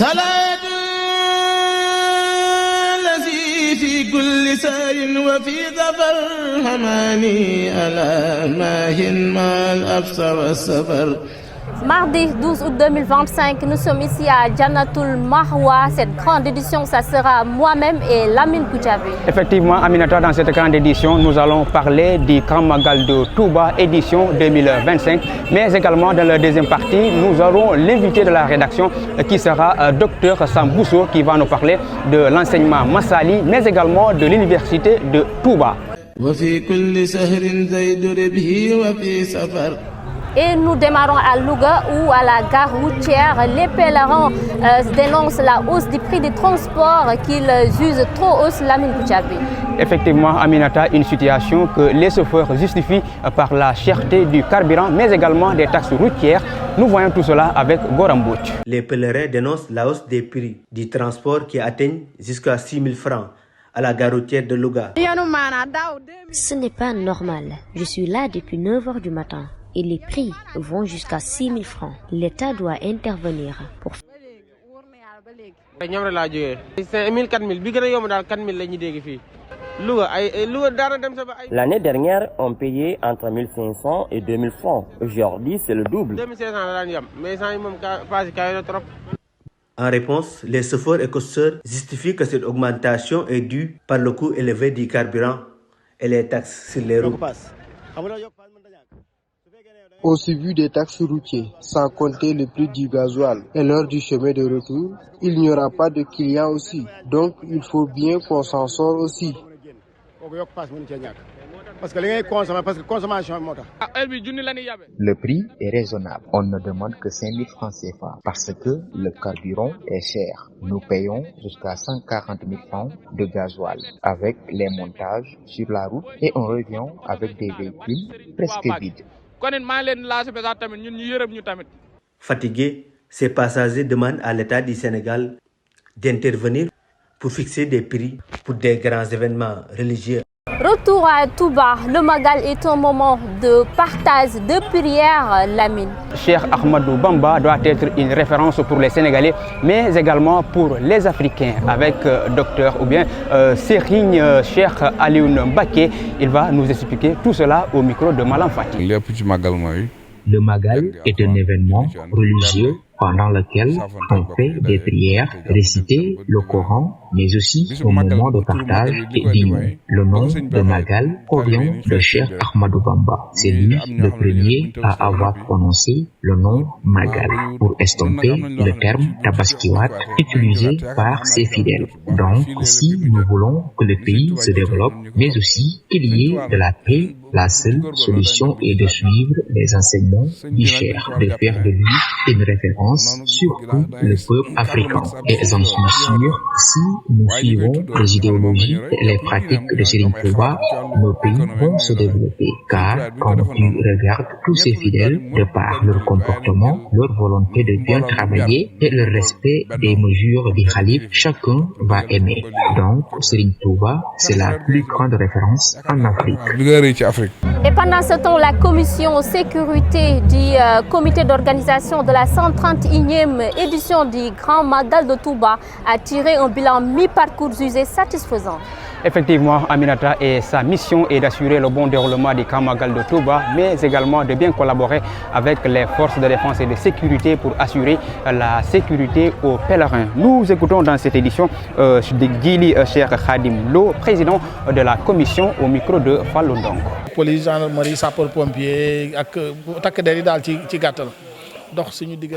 صلاة الذي في كل سار وفي ظفر هماني ألا ماهن ما الأبصر والسفر. Mardi 12 août 2025, nous sommes ici à Jannatul Mahwa. Cette grande édition, ça sera moi-même et Lamine Goudiaby. Effectivement, Aminata, dans cette grande édition, nous allons parler du Grand Magal de Touba, édition 2025. Mais également, dans la deuxième partie, nous aurons l'invité de la rédaction qui sera Dr Sambousso, qui va nous parler de l'enseignement Massali, mais également de l'université de Touba. Et nous démarrons à Louga où à la gare routière, les pèlerins dénoncent la hausse du prix des transports qu'ils jugent trop hausse. Lamine Goudiaby. Effectivement, Aminata, une situation que les chauffeurs justifient par la cherté du carburant, mais également des taxes routières. Nous voyons tout cela avec Gorambouch. Les pèlerins dénoncent la hausse des prix du transport qui atteignent jusqu'à 6 000 francs à la gare routière de Louga. Ce n'est pas normal. Je suis là depuis 9 h du matin. Et les prix vont jusqu'à 6 000 francs. L'État doit intervenir pour... L'année dernière, on payait entre 1500 et 2000 francs. Aujourd'hui, c'est le double. En réponse, les chauffeurs et costeurs justifient que cette augmentation est due par le coût élevé du carburant et les taxes sur les routes. Au suivi des taxes routières, sans compter le prix du gasoil et l'heure du chemin de retour, il n'y aura pas de clients aussi. Donc, il faut bien qu'on s'en sorte aussi. Le prix est raisonnable. On ne demande que 5 000 francs CFA parce que le carburant est cher. Nous payons jusqu'à 140 000 francs de gasoil avec les montages sur la route et on revient avec des véhicules presque vides. Fatigués, ces passagers demandent à l'État du Sénégal d'intervenir pour fixer des prix pour des grands événements religieux. Retour à Touba, le Magal est un moment de partage, de prière, Lamine. Cheikh Ahmadou Bamba doit être une référence pour les Sénégalais, mais également pour les Africains. Avec docteur ou bien Serigne Cheikh Alioune Mbacké, il va nous expliquer tout cela au micro de Malam Fati. Le Magal est un événement religieux pendant lequel on fait des prières, réciter le Coran, mais aussi un moment de partage et d'union. Le nom de Magal provient de Cheikh Ahmadou Bamba. C'est lui le premier à avoir prononcé le nom Magal pour estomper le terme Tabaskiwat utilisé par ses fidèles. Donc, si nous voulons que le pays se développe, mais aussi qu'il y ait de la paix, la seule solution est de suivre les enseignements du Cheikh, de faire de lui une référence sur tout le peuple africain. Et j'en suis sûr, si nous suivons les idéologies et les pratiques de Serigne Touba, nos pays vont se développer. Car quand tu regardes tous ces fidèles, de par leur comportement, leur volonté de bien travailler et le respect des mesures du Khalif, chacun va aimer. Donc, Serigne Touba, c'est la plus grande référence en Afrique. Et pendant ce temps, la commission sécurité du comité d'organisation de la 131e édition du Grand Magal de Touba a tiré un bilan mi-parcours jugé satisfaisant. Effectivement, Aminata, et sa mission est d'assurer le bon déroulement du Grand Magal de Touba, mais également de bien collaborer avec les forces de défense et de sécurité pour assurer la sécurité aux pèlerins. Nous écoutons dans cette édition Djili Cheikh Khadim Lo, président de la commission, au micro de Fallou Ndong. Police, gendarmerie, sapeurs-pompiers,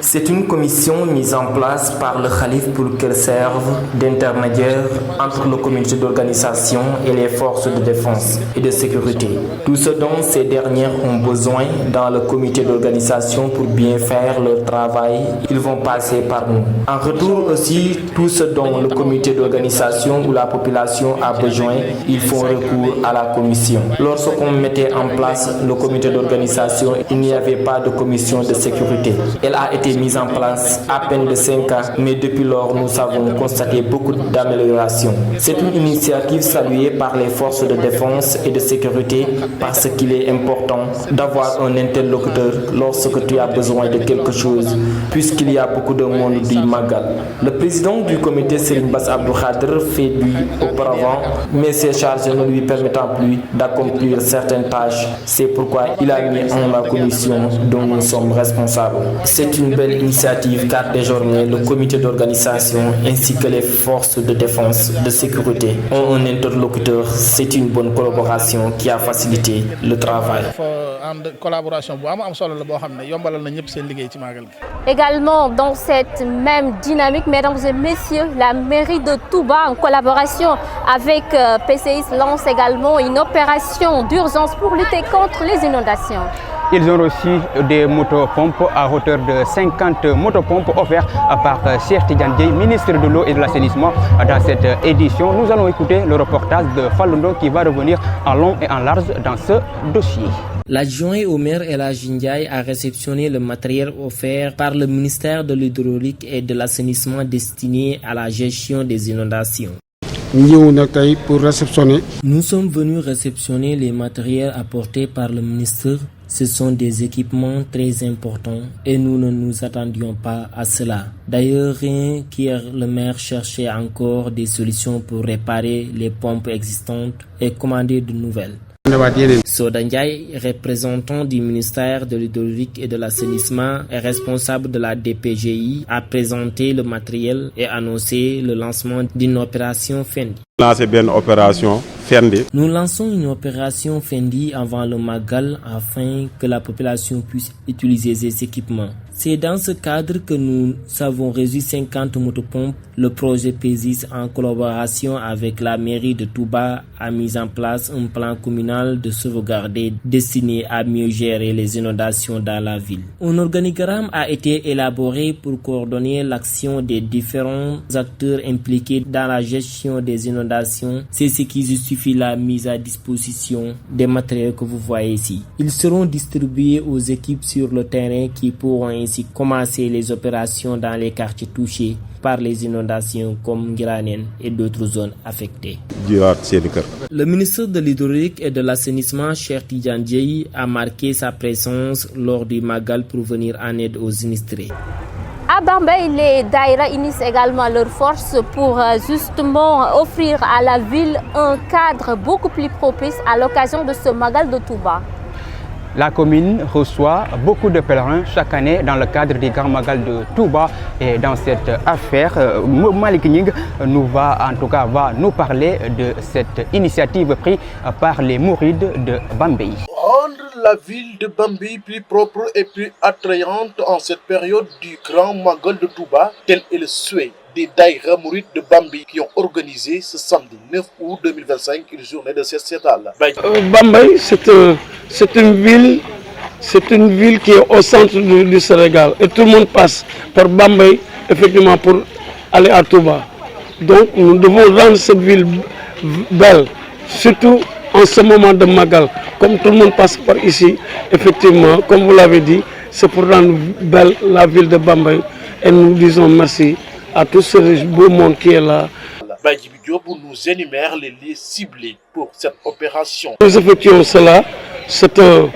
C'est une commission mise en place par le Khalif pour qu'elle serve d'intermédiaire entre le comité d'organisation et les forces de défense et de sécurité. Tout ce dont ces dernières ont besoin dans le comité d'organisation pour bien faire leur travail, ils vont passer par nous. En retour aussi, tout ce dont le comité d'organisation ou la population a besoin, ils font recours à la commission. Lorsqu'on mettait en place le comité d'organisation, il n'y avait pas de commission de sécurité. Elle a été mise en place à peine de 5 ans, mais depuis lors, nous avons constaté beaucoup d'améliorations. C'est une initiative saluée par les forces de défense et de sécurité parce qu'il est important d'avoir un interlocuteur lorsque tu as besoin de quelque chose, puisqu'il y a beaucoup de monde du Magal. Le président du comité, Serigne Bass Abdou Khadr, fait lui auparavant, mais ses charges ne lui permettant plus d'accomplir certaines tâches. C'est pourquoi il a mis en la commission dont nous sommes responsables. C'est une belle initiative car désormais le comité d'organisation ainsi que les forces de défense, de sécurité ont un interlocuteur. C'est une bonne collaboration qui a facilité le travail. Également dans cette même dynamique, mesdames et messieurs, la mairie de Touba en collaboration avec PCIS lance également une opération d'urgence pour lutter contre les inondations. Ils ont reçu des motopompes à hauteur de 50 motopompes offertes par Cheikh Tidiane Dièye, ministre de l'eau et de l'assainissement. Dans cette édition, nous allons écouter le reportage de Fallundo qui va revenir en long et en large dans ce dossier. L'adjoint au maire El Hadji Ndiaye a réceptionné le matériel offert par le ministère de l'Hydraulique et de l'Assainissement destiné à la gestion des inondations. Nous sommes venus réceptionner les matériels apportés par le ministre. Ce sont des équipements très importants et nous ne nous attendions pas à cela. D'ailleurs, qu'hier le maire cherchait encore des solutions pour réparer les pompes existantes et commander de nouvelles. Soda Ndiaye, représentant du ministère de l'Hydraulique et de l'Assainissement et responsable de la DPGI, a présenté le matériel et annoncé le lancement d'une opération Fendi. Nous lançons une opération Fendi avant le Magal afin que la population puisse utiliser ces équipements. C'est dans ce cadre que nous avons reçu 50 motopompes. Le projet PESIS, en collaboration avec la mairie de Touba, a mis en place un plan communal de sauvegarde destiné à mieux gérer les inondations dans la ville. Un organigramme a été élaboré pour coordonner l'action des différents acteurs impliqués dans la gestion des inondations. C'est ce qui justifie la mise à disposition des matériels que vous voyez ici. Ils seront distribués aux équipes sur le terrain qui pourront ainsi commencer les opérations dans les quartiers touchés par les inondations comme Ngiranen et d'autres zones affectées. Le ministre de l'Hydraulique et de l'Assainissement, Cheikh Tidiane Dièye, a marqué sa présence lors du Magal pour venir en aide aux sinistrés. À Bambey, les Daïra unissent également leurs forces pour justement offrir à la ville un cadre beaucoup plus propice à l'occasion de ce Magal de Touba. La commune reçoit beaucoup de pèlerins chaque année dans le cadre du Grand Magal de Touba. Et dans cette affaire, Malik Ning va nous parler de cette initiative prise par les mourides de Bambey. Rendre la ville de Bambey plus propre et plus attrayante en cette période du Grand Magal de Touba, tel est le souhait des Daïra Mourides de Bambey qui ont organisé ce samedi 9 août 2025 une journée de sociétale. Bambey, c'est une ville qui est au centre du Sénégal et tout le monde passe par Bambey effectivement pour aller à Touba. Donc nous devons rendre cette ville belle, surtout en ce moment de Magal. Comme tout le monde passe par ici, effectivement, comme vous l'avez dit, c'est pour rendre belle la ville de Bambey et nous disons merci à tout ce beau monde qui est là. Badjibi Diop nous énumère les lieux ciblés pour cette opération. Nous effectuons cela, c'est un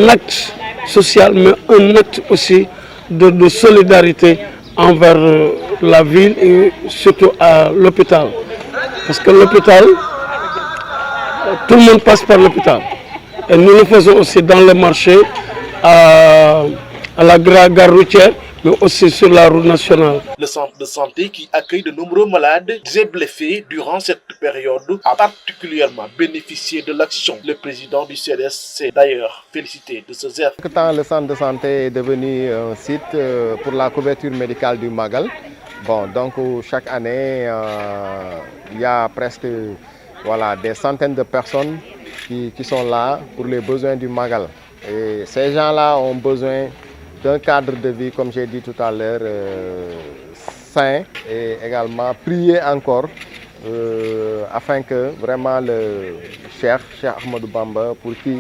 acte social, mais un acte aussi de solidarité envers la ville et surtout à l'hôpital. Parce que l'hôpital, tout le monde passe par l'hôpital. Et nous le faisons aussi dans le marché, à la gare routière, mais aussi sur la route nationale. Le centre de santé qui accueille de nombreux malades très blessés durant cette période a particulièrement bénéficié de l'action. Le président du CDS s'est d'ailleurs félicité de ce geste. Le centre de santé est devenu un site pour la couverture médicale du Magal. Donc chaque année, il y a presque des centaines de personnes qui sont là pour les besoins du Magal. Et ces gens-là ont besoin d'un cadre de vie, comme j'ai dit tout à l'heure, sain, et également prier encore afin que vraiment le Cheikh Ahmadou Bamba, pour qui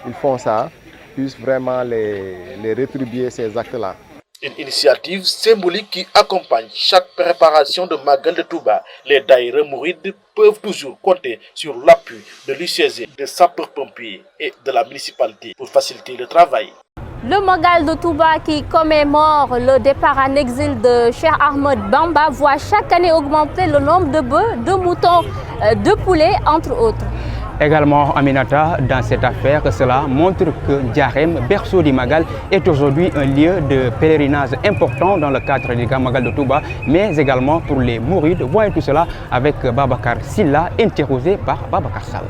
ils font ça, puisse vraiment les rétribuer ces actes-là. Une initiative symbolique qui accompagne chaque préparation de Magal de Touba. Les daïra mourides peuvent toujours compter sur l'appui de l'UCG, des sapeurs-pompiers et de la municipalité pour faciliter le travail. Le Magal de Touba qui commémore le départ en exil de Cheikh Ahmed Bamba voit chaque année augmenter le nombre de bœufs, de moutons, de poulets, entre autres. Également, Aminata, dans cette affaire, cela montre que Diarème, berceau du Magal, est aujourd'hui un lieu de pèlerinage important dans le cadre du Grand Magal de Touba, mais également pour les mourides. Voyez tout cela avec Babacar Silla, interrogé par Babacar Sall.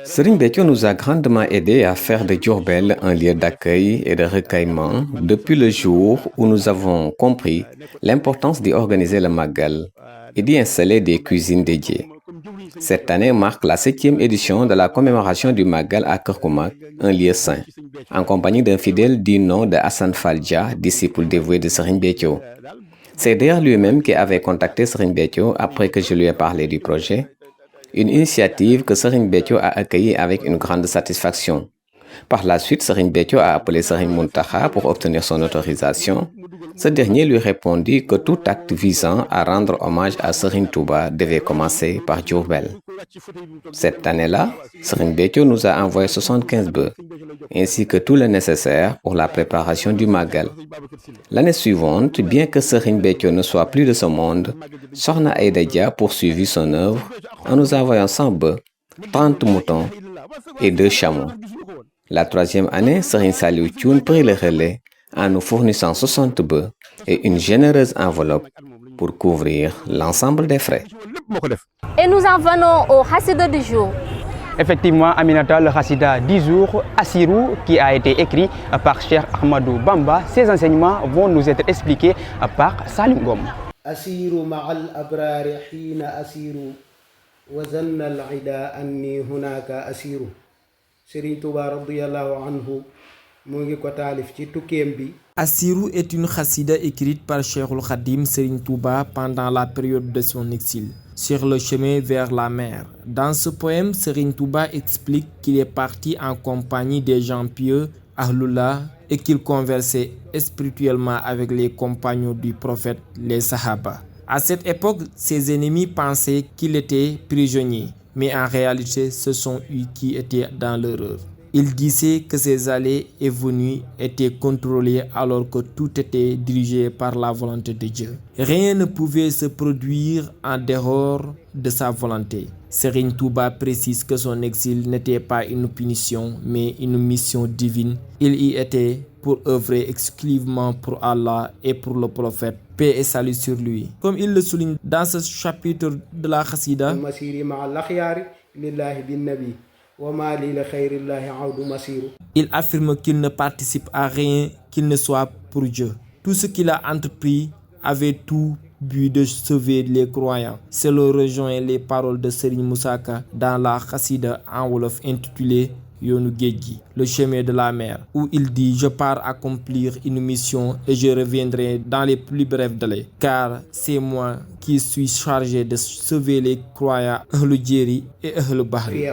Serigne Béthio nous a grandement aidé à faire de Diourbel un lieu d'accueil et de recueillement depuis le jour où nous avons compris l'importance d'y organiser le Magal et d'y installer des cuisines dédiées. Cette année marque la 7e édition de la commémoration du Magal à Keur Koumak, un lieu saint, en compagnie d'un fidèle du nom de Hassan Faldia, disciple dévoué de Serigne Béthio. C'est d'ailleurs lui-même qui avait contacté Serigne Béthio après que je lui ai parlé du projet. Une initiative que Serigne Béthio a accueillie avec une grande satisfaction. Par la suite, Serigne Béthio a appelé Serigne Mountakha pour obtenir son autorisation. Ce dernier lui répondit que tout acte visant à rendre hommage à Serigne Touba devait commencer par Diourbel. Cette année-là, Serigne Béthio nous a envoyé 75 bœufs, ainsi que tout le nécessaire pour la préparation du Magal. L'année suivante, bien que Serigne Béthio ne soit plus de ce monde, Sokhna Aïda Dia poursuivit son œuvre en nous envoyant 100 bœufs, 30 moutons et 2 chameaux. La 3e année, Serigne Saliou Thioune prit le relais en nous fournissant 60 bœufs et une généreuse enveloppe pour couvrir l'ensemble des frais. Et nous en venons au Hassida du jour. Effectivement, Aminata, le Hassida 10 jours, Assirou, qui a été écrit par Cheikh Ahmadou Bamba. Ces enseignements vont nous être expliqués par Salim Gom. Assirou ma'al abrari hina assirou wa zanna al-ida anni hunaka assirou. Serigne Touba radiyallahu anhu mongi ko talif ci tukem bi. Assirou est une chassida écrite par Cheikhoul Khadim Serigne Touba pendant la période de son exil, sur le chemin vers la mer. Dans ce poème, Serigne Touba explique qu'il est parti en compagnie des gens pieux, Ahlullah, et qu'il conversait spirituellement avec les compagnons du prophète, les Sahaba. À cette époque, ses ennemis pensaient qu'il était prisonnier, mais en réalité, ce sont eux qui étaient dans l'erreur. Il disait que ses allées et venues étaient contrôlées alors que tout était dirigé par la volonté de Dieu. Rien ne pouvait se produire en dehors de sa volonté. Serigne Touba précise que son exil n'était pas une punition, mais une mission divine. Il y était pour œuvrer exclusivement pour Allah et pour le prophète. Paix et salut sur lui. Comme il le souligne dans ce chapitre de la Chassida, il affirme qu'il ne participe à rien qu'il ne soit pour Dieu. Tout ce qu'il a entrepris avait tout but de sauver les croyants. Cela rejoint les paroles de Serigne Moussaka dans la Chassida en wolof intitulée Yoonu Géej, le chemin de la mer, où il dit: je pars accomplir une mission et je reviendrai dans les plus brefs délais, car c'est moi qui suis chargé de sauver les croyants Ahlu Jéeri et Ahlu Bahri.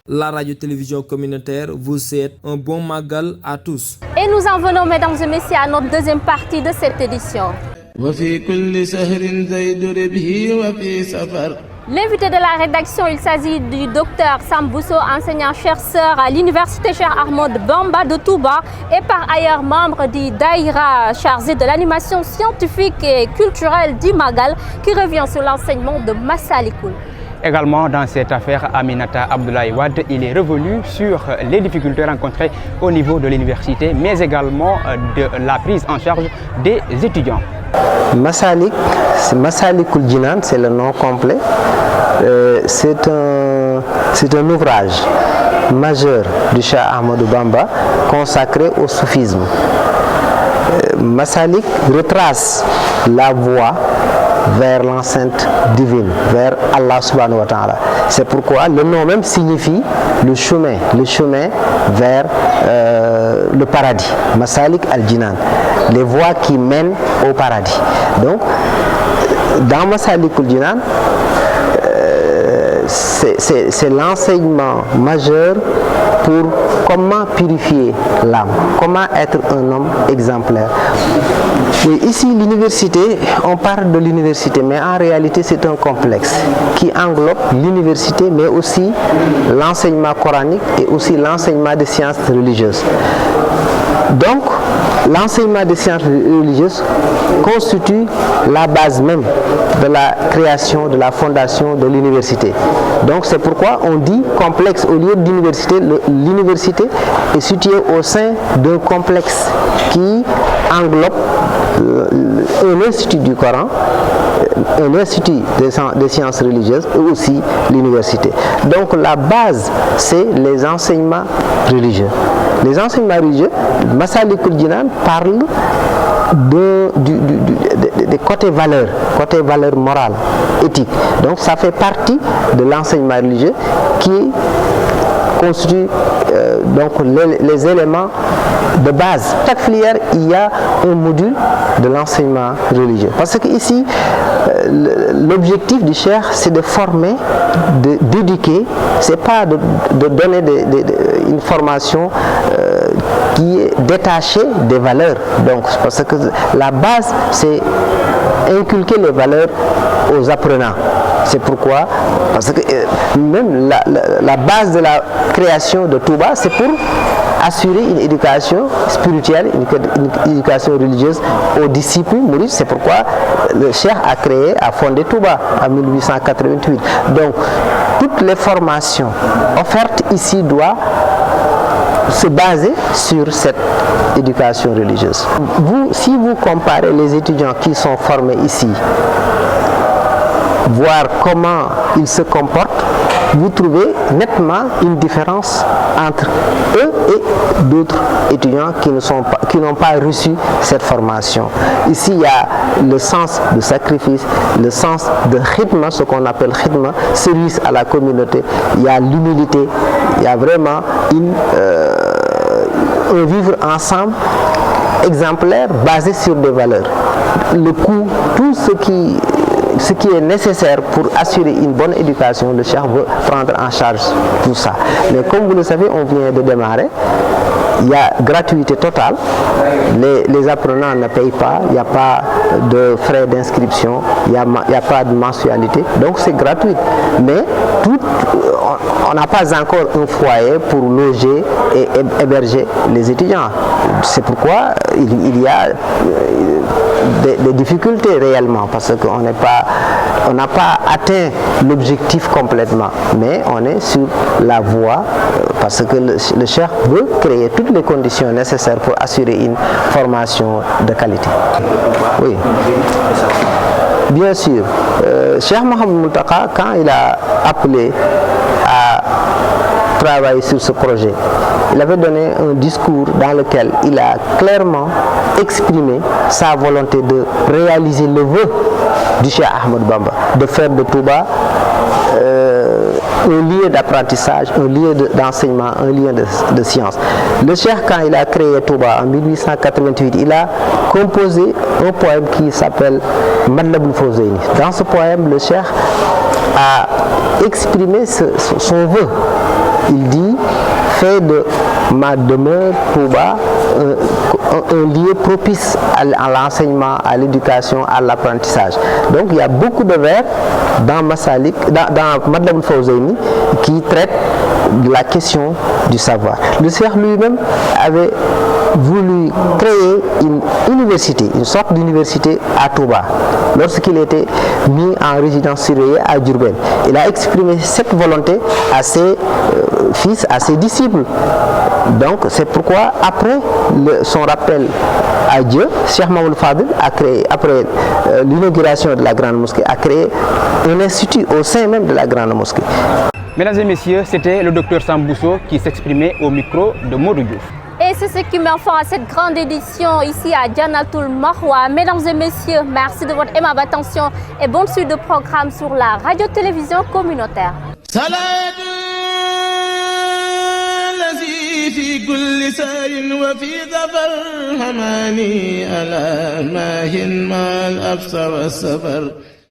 La radio-télévision communautaire vous souhaite un bon Magal à tous. Et nous en venons, mesdames et messieurs, à notre deuxième partie de cette édition. L'invité de la rédaction, il s'agit du docteur Sam Bousso, enseignant-chercheur à l'université Cheikh Ahmadou Bamba de Touba et par ailleurs membre du Daïra chargé de l'animation scientifique et culturelle du Magal qui revient sur l'enseignement de Massalikoul. Également dans cette affaire, Aminata Abdoulaye Wade, il est revenu sur les difficultés rencontrées au niveau de l'université, mais également de la prise en charge des étudiants. Massalikoul Djinan, c'est le nom complet. C'est un ouvrage majeur du Cheikh Ahmadou Bamba consacré au soufisme. Massalik retrace la voie vers l'enceinte divine, vers Allah subhanahu wa ta'ala. C'est pourquoi le nom même signifie le chemin vers le paradis. Masalik al-Jinan, les voies qui mènent au paradis. Donc, dans Massalikoul Jinan, c'est l'enseignement majeur pour comment purifier l'âme, comment être un homme exemplaire. Et ici, l'université, on parle de l'université, mais en réalité, c'est un complexe qui englobe l'université, mais aussi l'enseignement coranique et aussi l'enseignement des sciences religieuses. Donc, l'enseignement des sciences religieuses constitue la base même de la création, de la fondation de l'université. Donc c'est pourquoi on dit complexe au lieu d'université. L'université est située au sein d'un complexe qui englobe un institut du Coran, un institut des sciences religieuses et aussi l'université. Donc la base, c'est les enseignements religieux. Les enseignements religieux, Massalikul Jinan parle des côtés valeurs morales, éthiques. Donc ça fait partie de l'enseignement religieux qui constitue donc les éléments de base. Chaque filière, il y a un module de l'enseignement religieux. Parce que ici, l'objectif du cheikh, c'est de former, d'éduquer. C'est pas de donner une formation qui est détachée des valeurs. Donc, parce que la base, c'est inculquer les valeurs aux apprenants. C'est pourquoi, parce que même la base de la création de Touba, c'est pour assurer une éducation spirituelle, une éducation religieuse aux disciples mourides. C'est pourquoi le cheikh a fondé Touba en 1888. Donc, toutes les formations offertes ici doivent se baser sur cette éducation religieuse. Si vous comparez les étudiants qui sont formés ici, voir comment ils se comportent, vous trouvez nettement une différence entre eux et d'autres étudiants qui n'ont pas reçu cette formation. Ici, il y a le sens de sacrifice, le sens de khidma, ce qu'on appelle khidma, service à la communauté. Il y a l'humilité, il y a vraiment un vivre ensemble exemplaire basé sur des valeurs. Le coût, tout ce qui est nécessaire pour assurer une bonne éducation, le cheikh veut prendre en charge tout ça. Mais comme vous le savez, on vient de démarrer. Il y a gratuité totale, les apprenants ne payent pas, il n'y a pas de frais d'inscription, il n'y a pas de mensualité, donc c'est gratuit. Mais on n'a pas encore un foyer pour loger et héberger les étudiants. C'est pourquoi il y a des difficultés réellement, parce qu'on n'a pas atteint l'objectif complètement, mais on est sur la voie, parce que le cheikh veut créer toutes les conditions nécessaires pour assurer une formation de qualité. Oui. Bien sûr, Cheikh Mohamed Moultaka, quand il a appelé à travailler sur ce projet, il avait donné un discours dans lequel il a clairement exprimé sa volonté de réaliser le vœu du Cheikh Ahmed Bamba, de faire de Touba un lieu d'apprentissage, un lieu d'enseignement, un lieu de science. Le cheikh, quand il a créé Touba en 1888, il a composé un poème qui s'appelle Madlabul Fawzayni. Dans ce poème, le cheikh a exprimé son vœu. Il dit: fais de ma demeure Touba un lieu propice à l'enseignement, à l'éducation, à l'apprentissage. Donc il y a beaucoup de vers dans Madlabul Fawzayni qui traitent de la question du savoir. Le cheikh lui-même avait voulu créer une université, une sorte d'université à Touba, lorsqu'il était mis en résidence surveillée à Diourbel. Il a exprimé cette volonté à ses fils, à ses disciples. Donc c'est pourquoi, après son rappel à Dieu, Cheikh Mamadou Fadil a créé, après l'inauguration de la grande mosquée, a créé un institut au sein même de la grande mosquée. Mesdames et messieurs, c'était le docteur Sambousso qui s'exprimait au micro de Modou Diouf. Et c'est ce qui met fin à cette grande édition ici à Jannatul Mahwa. Mesdames et messieurs, merci de votre aimable attention et bonne suite de programme sur la radio-télévision communautaire. في كل سار وفي ظفر هماني ألا ماهن ما الأبصر والسفر